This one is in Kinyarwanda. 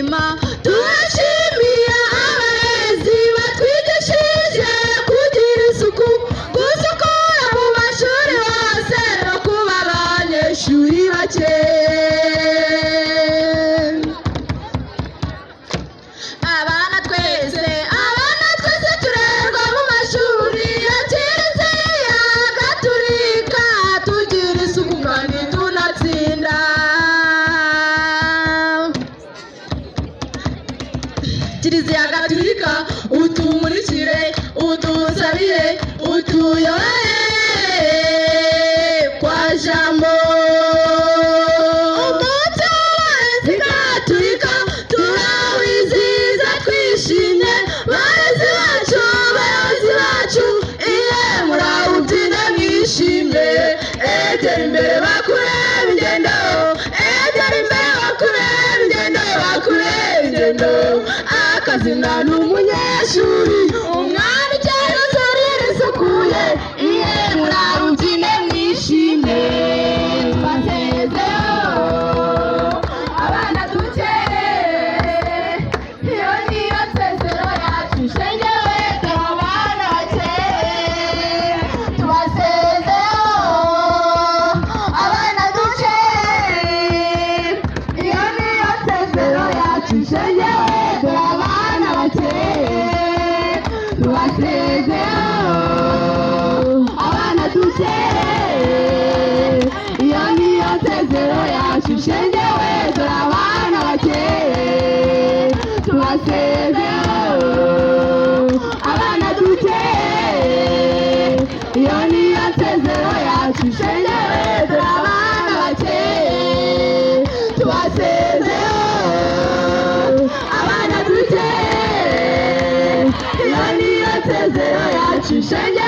mutima turashimiye abarezi batwigishije kugira isuku gusukura mu mashuri hose no kuba abanyeshuri bake. Abana twese turerwa mu mashuri ya Kiliziya Gatulika tugira isuku kandi tunatsinda. Kiliziya Gatulika utumurikire udusabire utuyobore kwa jambo. Umuco w'abarezi Gatulika turawizihiza twishimye. Barezi bacu bayobozi bacu iye murawubyina mwishimye. Egera imbere bakureba ingendo, egera imbere bakureba ingendo, bakureba ingendo. Akazina ni umunyeshuri, umwana ukeye uzurira isukuye, iye murawubyine mwishimye. Twasezeho abana dukeye, iyo niyo nsezero yacu ishengewe dore abana bakeye. Twasezeho abana dukeye, iyo niyo nsezero yacu ishengewe dore abana bakeye. Twasezeho abana dukeye, iyo niyo nsezero yacu ishengewe dore abana bakeye. Twasezeho abana dukeye, iyo niyo nsezero yacu ishengewe dore abana bakeye. Twasezeho abana dukeye, iyo niyo nsezero yacu ishengewe